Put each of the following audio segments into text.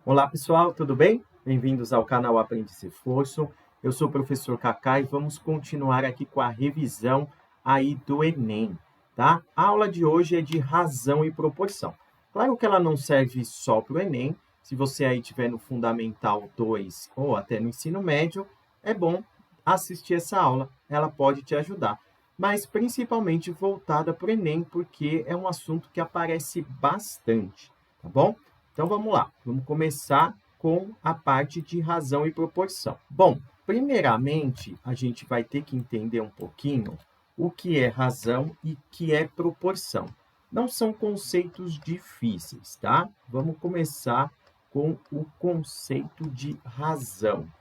Olá pessoal, tudo bem? Bem-vindos ao canal Aprende Sem Esforço. Eu sou o professor Kaká e vamos continuar aqui com a revisão aí do Enem, tá? A aula de hoje é de razão e proporção. Claro que ela não serve só para o Enem. Se você aí tiver no Fundamental 2 ou até no ensino médio, é bom assistir essa aula, ela pode te ajudar. Mas principalmente voltada para o Enem, porque é um assunto que aparece bastante, tá bom? Então vamos lá, vamos começar com a parte de razão e proporção. Bom, primeiramente a gente vai ter que entender um pouquinho o que é razão e o que é proporção. Não são conceitos difíceis, tá? Vamos começar com o conceito de razão,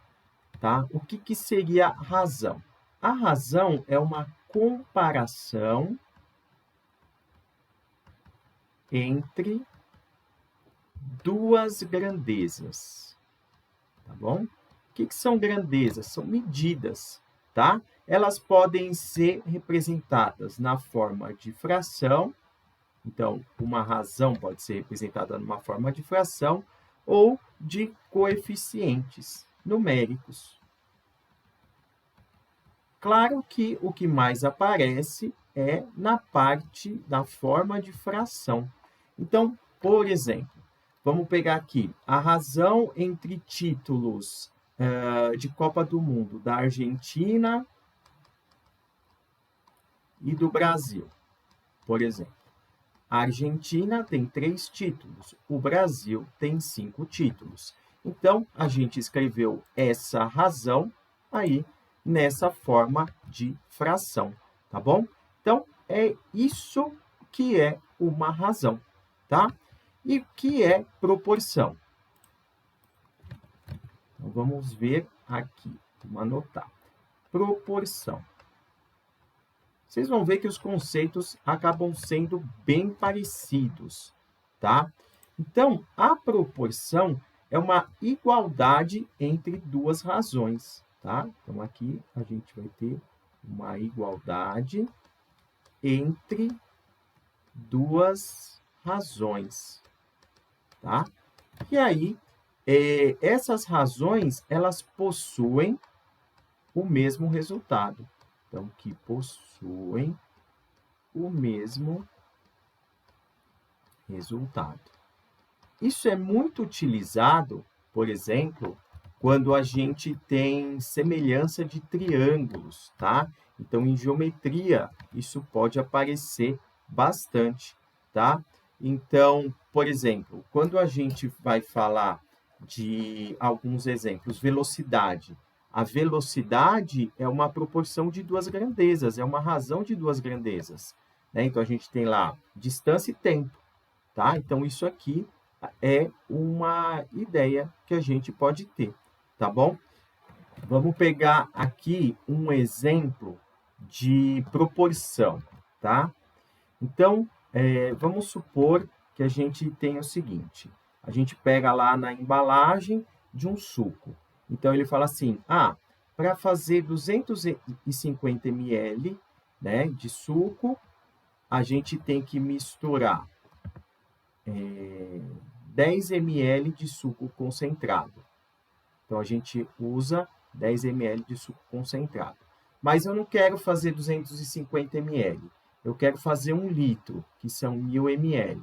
tá? O que seria razão? A razão é uma comparação entre duas grandezas, tá bom? O que são grandezas? São medidas, tá? Elas podem ser representadas na forma de fração, então, uma razão pode ser representada numa forma de fração ou de coeficientes numéricos. Claro que o que mais aparece é na parte da forma de fração. Então, por exemplo, vamos pegar aqui a razão entre títulos de Copa do Mundo da Argentina e do Brasil, por exemplo. A Argentina tem 3 títulos, o Brasil tem 5 títulos. Então, a gente escreveu essa razão aí nessa forma de fração, tá bom? Então, é isso que é uma razão, tá? E o que é proporção? Então, vamos ver aqui, vamos anotar. Proporção. Vocês vão ver que os conceitos acabam sendo bem parecidos, tá? Então, a proporção é uma igualdade entre duas razões, tá? Então, aqui a gente vai ter uma igualdade entre duas razões, tá? E aí, essas razões, elas possuem o mesmo resultado. Então, que possuem o mesmo resultado. Isso é muito utilizado, por exemplo, quando a gente tem semelhança de triângulos, tá? Então, em geometria, isso pode aparecer bastante, tá? Então, por exemplo, quando a gente vai falar de alguns exemplos, velocidade. A velocidade é uma proporção de duas grandezas, é uma razão de duas grandezas, né? Então, a gente tem lá distância e tempo, tá? Então, isso aqui é uma ideia que a gente pode ter, tá bom? Vamos pegar aqui um exemplo de proporção, tá? Então, vamos supor que a gente tem o seguinte: a gente pega lá na embalagem de um suco. Então, ele fala assim: para fazer 250 ml, né, de suco, a gente tem que misturar 10 ml de suco concentrado. Então, a gente usa 10 ml de suco concentrado. Mas eu não quero fazer 250 ml. Eu quero fazer 1 litro, que são 1.000 ml.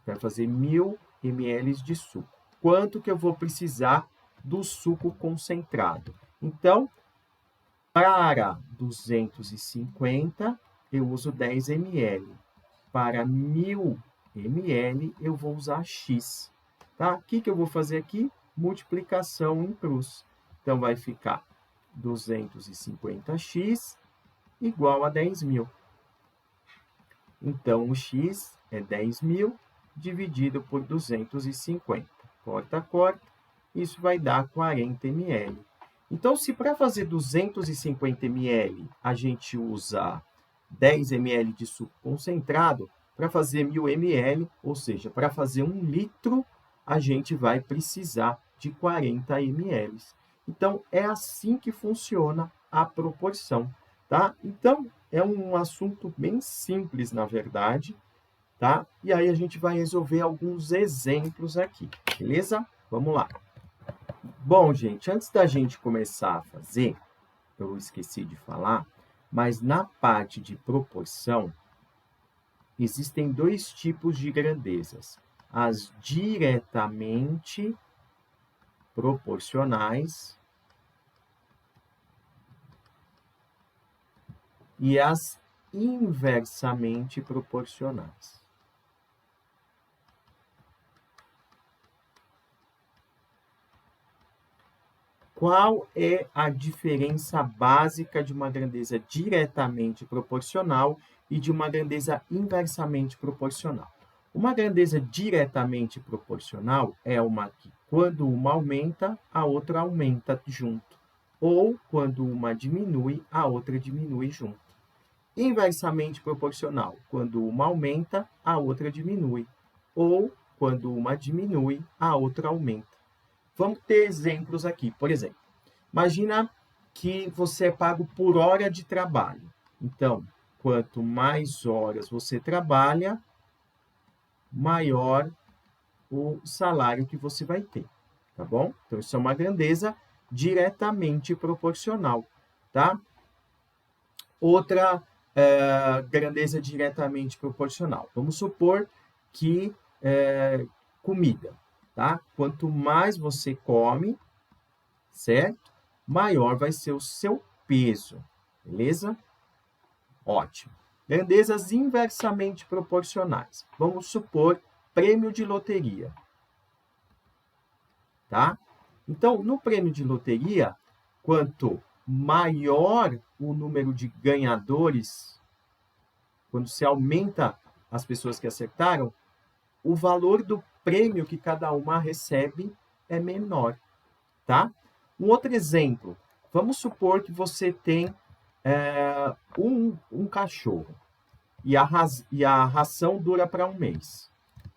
Quero fazer 1.000 ml de suco. Quanto que eu vou precisar do suco concentrado? Então, para 250, eu uso 10 ml. Para 1.000 ml, eu vou usar X. Tá? O que eu vou fazer aqui? Multiplicação em cruz. Então, vai ficar 250x igual a 10.000. Então, o x é 10.000 dividido por 250. Corta, corta. Isso vai dar 40 ml. Então, se para fazer 250 ml a gente usa 10 ml de suco concentrado, para fazer 1.000 ml, ou seja, para fazer 1 litro, a gente vai precisar de 40 ml. Então, é assim que funciona a proporção, tá? Então, é um assunto bem simples, na verdade, tá? E aí a gente vai resolver alguns exemplos aqui, beleza? Vamos lá. Bom, gente, antes da gente começar a fazer, eu esqueci de falar, mas na parte de proporção, existem dois tipos de grandezas. As diretamente proporcionais e as inversamente proporcionais. Qual é a diferença básica de uma grandeza diretamente proporcional e de uma grandeza inversamente proporcional? Uma grandeza diretamente proporcional é uma que, quando uma aumenta, a outra aumenta junto. Ou, quando uma diminui, a outra diminui junto. Inversamente proporcional, quando uma aumenta, a outra diminui. Ou, quando uma diminui, a outra aumenta. Vamos ter exemplos aqui. Por exemplo, imagina que você é pago por hora de trabalho. Então, quanto mais horas você trabalha, maior o salário que você vai ter, tá bom? Então, isso é uma grandeza diretamente proporcional, tá? Outra grandeza diretamente proporcional. Vamos supor que comida, tá? Quanto mais você come, certo? Maior vai ser o seu peso, beleza? Ótimo. Grandezas inversamente proporcionais. Vamos supor prêmio de loteria, tá? Então, no prêmio de loteria, quanto maior o número de ganhadores, quando se aumenta as pessoas que acertaram, o valor do prêmio que cada uma recebe é menor, tá? Um outro exemplo, vamos supor que você tem um cachorro e a ração dura para um mês,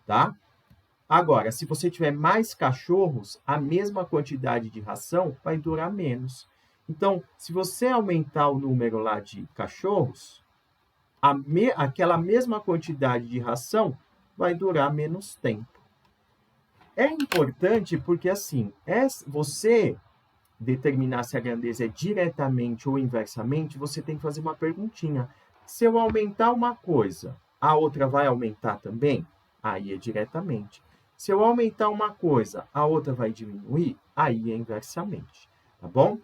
tá? Agora, se você tiver mais cachorros, a mesma quantidade de ração vai durar menos. Então, se você aumentar o número lá de cachorros, aquela mesma quantidade de ração vai durar menos tempo. É importante porque, assim, você determinar se a grandeza é diretamente ou inversamente, você tem que fazer uma perguntinha. Se eu aumentar uma coisa, a outra vai aumentar também? Aí é diretamente. Se eu aumentar uma coisa, a outra vai diminuir? Aí é inversamente, tá bom?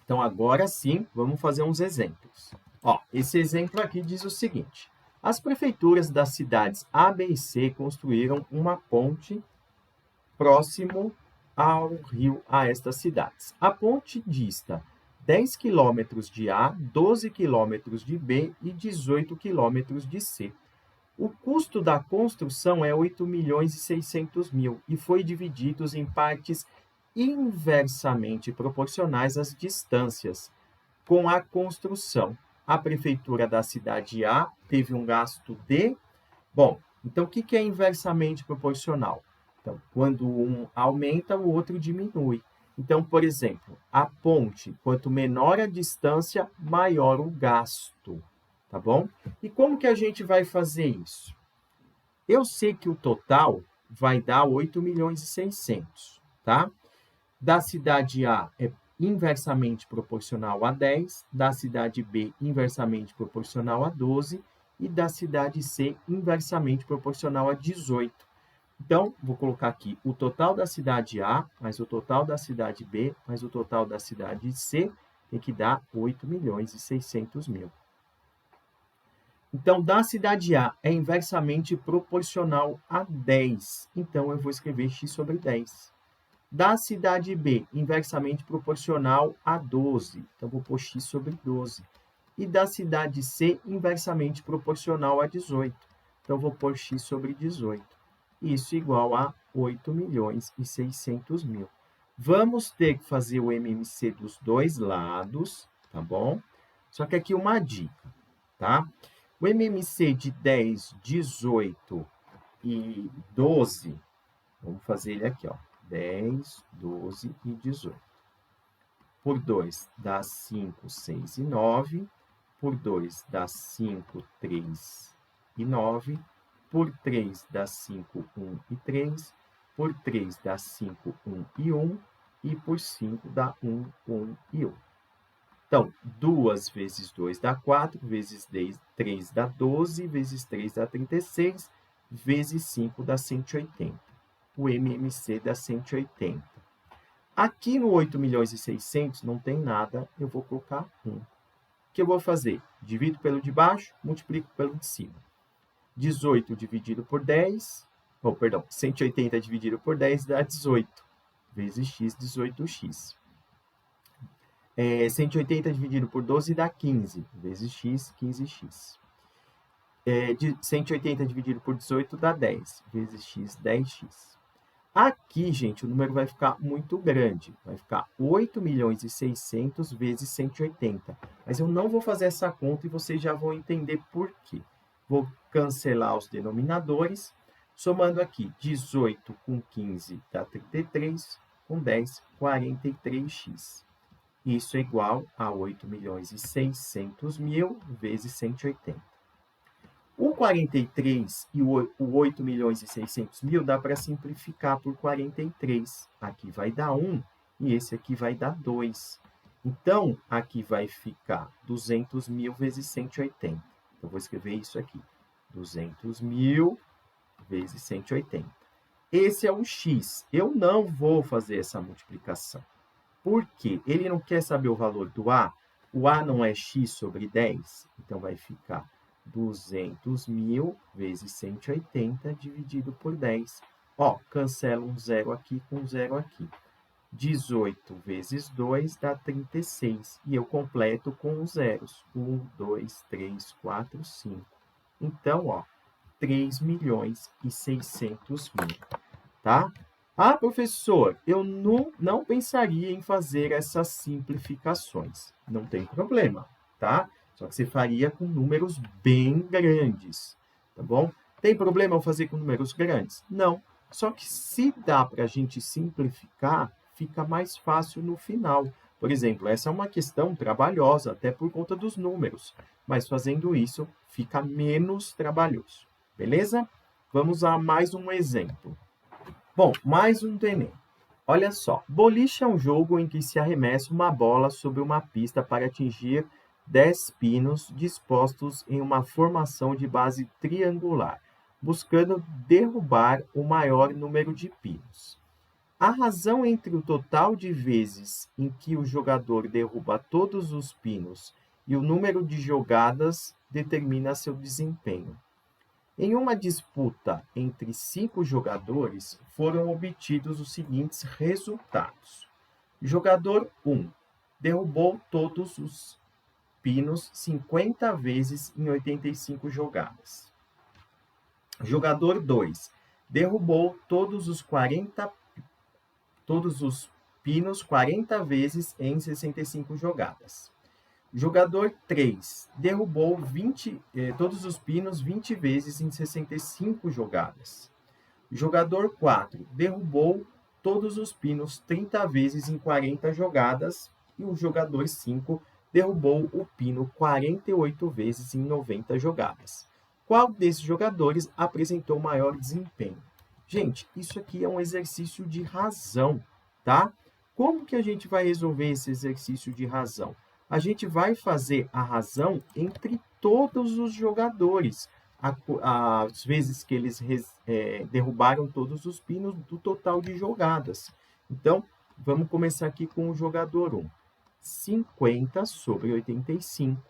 Então, agora sim, vamos fazer uns exemplos. Ó, esse exemplo aqui diz o seguinte: as prefeituras das cidades A, B e C construíram uma ponte próximo ao rio a estas cidades. A ponte dista 10 quilômetros de A, 12 quilômetros de B e 18 quilômetros de C. O custo da construção é 8 milhões e 600 mil e foi dividido em partes inversamente proporcionais às distâncias. Com a construção, a prefeitura da cidade A teve um gasto de... Bom, então o que é inversamente proporcional? Então, quando um aumenta, o outro diminui. Então, por exemplo, a ponte, quanto menor a distância, maior o gasto, tá bom? E como que a gente vai fazer isso? Eu sei que o total vai dar 8 milhões e 600, tá? Da cidade A é inversamente proporcional a 10, da cidade B inversamente proporcional a 12 e da cidade C inversamente proporcional a 18. Então, vou colocar aqui o total da cidade A, mais o total da cidade B, mais o total da cidade C, tem que dar 8 milhões e 600 mil. Então, da cidade A é inversamente proporcional a 10. Então, eu vou escrever x sobre 10. Da cidade B, inversamente proporcional a 12. Então, vou pôr x sobre 12. E da cidade C, inversamente proporcional a 18. Então, vou pôr x sobre 18. Isso igual a 8 milhões e 600 mil. Vamos ter que fazer o MMC dos dois lados, tá bom? Só que aqui uma dica, tá? O MMC de 10, 18 e 12, vamos fazer ele aqui, ó. 10, 12 e 18. Por 2 dá 5, 6 e 9. Por 2 dá 5, 3 e 9. por 3 dá 5, 1 e 3, por 3 dá 5, 1 e 1, e por 5 dá 1, 1 e 1. Então, 2 vezes 2 dá 4, vezes 3 dá 12, vezes 3 dá 36, vezes 5 dá 180. O MMC dá 180. Aqui no 8.600.000 não tem nada, eu vou colocar 1. O que eu vou fazer? Divido pelo de baixo, multiplico pelo de cima. 18 dividido por 10, 180 dividido por 10 dá 18, vezes x, 18x. 180 dividido por 12 dá 15, vezes x, 15x. 180 dividido por 18 dá 10, vezes x, 10x. Aqui, gente, o número vai ficar muito grande. Vai ficar 8.600.000 vezes 180. Mas eu não vou fazer essa conta e vocês já vão entender por quê. Vou cancelar os denominadores. Somando aqui, 18 com 15 dá 33, com 10, 43x. Isso é igual a 8.600.000 vezes 180. O 43 e o 8.600.000 dá para simplificar por 43. Aqui vai dar 1 e esse aqui vai dar 2. Então, aqui vai ficar 200.000 vezes 180. Eu vou escrever isso aqui. 200.000 vezes 180. Esse é o x. Eu não vou fazer essa multiplicação. Por quê? Ele não quer saber o valor do A. O A não é x sobre 10. Então, vai ficar 200.000 vezes 180 dividido por 10. Ó, cancela um zero aqui com um zero aqui. 18 vezes 2 dá 36. E eu completo com os zeros. 1, 2, 3, 4, 5. Então, ó, 3.600.000, tá? Ah, professor, eu não pensaria em fazer essas simplificações. Não tem problema, tá? Só que você faria com números bem grandes, tá bom? Tem problema eu fazer com números grandes? Não. Só que se dá para a gente simplificar, fica mais fácil no final. Por exemplo, essa é uma questão trabalhosa, até por conta dos números. Mas fazendo isso, fica menos trabalhoso. Beleza? Vamos a mais um exemplo. Bom, mais um do Enem. Olha só, boliche é um jogo em que se arremessa uma bola sobre uma pista para atingir 10 pinos dispostos em uma formação de base triangular, buscando derrubar o maior número de pinos. A razão entre o total de vezes em que o jogador derruba todos os pinos e o número de jogadas determina seu desempenho. Em uma disputa entre 5 jogadores, foram obtidos os seguintes resultados. Jogador 1 derrubou todos os pinos 50 vezes em 85 jogadas. Jogador 2 derrubou todos os pinos 40 vezes em 65 jogadas. Jogador 3 derrubou todos os pinos 20 vezes em 65 jogadas. Jogador 4 derrubou todos os pinos 30 vezes em 40 jogadas. E o jogador 5 derrubou o pino 48 vezes em 90 jogadas. Qual desses jogadores apresentou maior desempenho? Gente, isso aqui é um exercício de razão, tá? Como que a gente vai resolver esse exercício de razão? A gente vai fazer a razão entre todos os jogadores, as vezes que eles derrubaram todos os pinos do total de jogadas. Então, vamos começar aqui com o jogador 1. 50 sobre 85,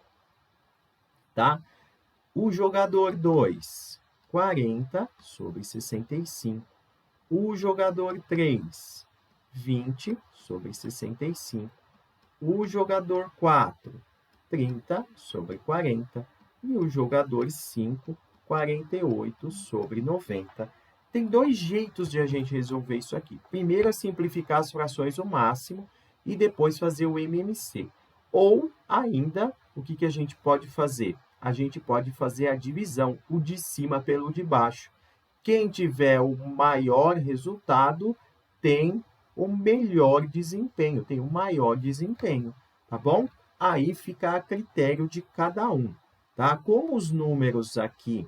tá? O jogador 2, 40 sobre 65. O jogador 3, 20 sobre 65. O jogador 4, 30 sobre 40. E o jogador 5, 48 sobre 90. Tem dois jeitos de a gente resolver isso aqui. Primeiro é simplificar as frações ao máximo e depois fazer o MMC. Ou ainda, o que a gente pode fazer? A gente pode fazer a divisão, o de cima pelo de baixo. Quem tiver o maior resultado tem o melhor desempenho, tem o maior desempenho, tá bom? Aí fica a critério de cada um, tá? Como os números aqui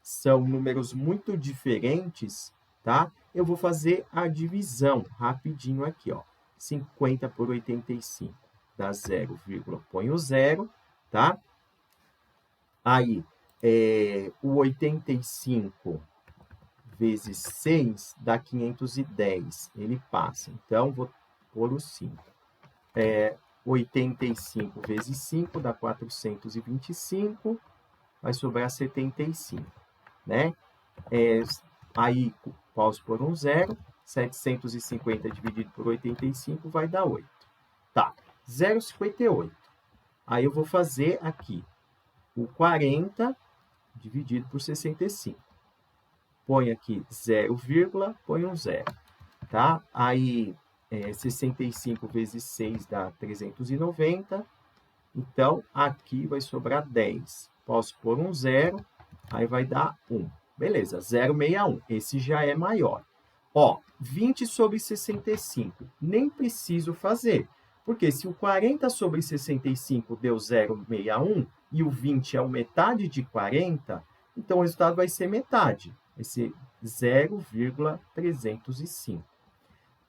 são números muito diferentes, tá? Eu vou fazer a divisão rapidinho aqui, ó. 50 por 85 dá 0, põe o 0, tá? Aí, o 85 vezes 6 dá 510, ele passa. Então, vou pôr o 5. 85 vezes 5 dá 425, vai sobrar 75, né? Aí, posso pôr um 0, 750 dividido por 85 vai dar 8. Tá, 0,58. Aí eu vou fazer aqui o 40 dividido por 65. Põe aqui 0, põe um 0, tá? Aí, 65 vezes 6 dá 390. Então, aqui vai sobrar 10. Posso pôr um 0, aí vai dar 1. Beleza, 0,61. Esse já é maior. Ó, 20 sobre 65. Nem preciso fazer, porque se o 40 sobre 65 deu 0,61 e o 20 é a metade de 40, então o resultado vai ser metade. Vai ser 0,305.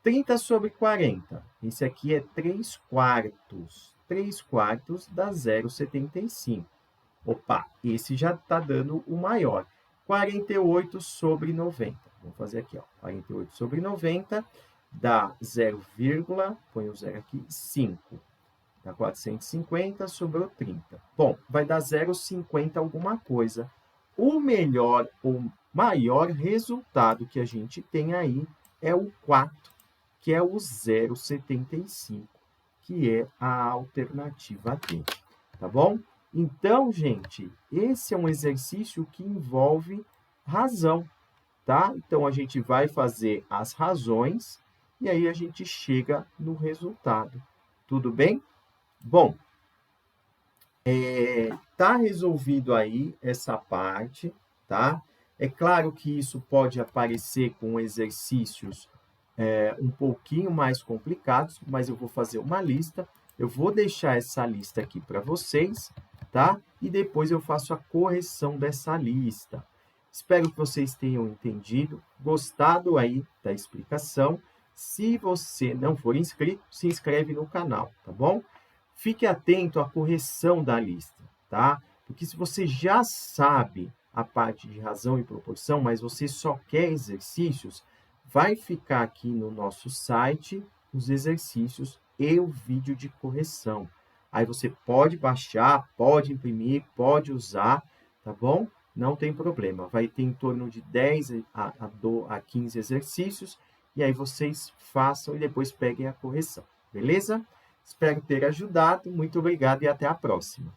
30 sobre 40. Esse aqui é 3 quartos. 3 quartos dá 0,75. Opa, esse já está dando o maior. 48 sobre 90. Vamos fazer aqui, ó. 48 sobre 90 dá 0, põe o 0 aqui, 5. Dá 450, sobrou 30. Bom, vai dar 0,50 alguma coisa. O melhor, o maior resultado que a gente tem aí é o 4, que é o 0,75, que é a alternativa D, tá bom? Então, gente, esse é um exercício que envolve razão, tá? Então, a gente vai fazer as razões e aí a gente chega no resultado. Tudo bem? Bom, tá resolvido aí essa parte, tá? É claro que isso pode aparecer com exercícios um pouquinho mais complicados, mas eu vou fazer uma lista. Eu vou deixar essa lista aqui para vocês, tá? E depois eu faço a correção dessa lista. Espero que vocês tenham entendido, gostado aí da explicação. Se você não for inscrito, se inscreve no canal, tá bom? Fique atento à correção da lista, tá? Porque se você já sabe a parte de razão e proporção, mas você só quer exercícios, vai ficar aqui no nosso site os exercícios e o vídeo de correção. Aí você pode baixar, pode imprimir, pode usar, tá bom? Não tem problema. Vai ter em torno de 10 a 15 exercícios, e aí vocês façam e depois peguem a correção, beleza? Espero ter ajudado. Muito obrigado e até a próxima.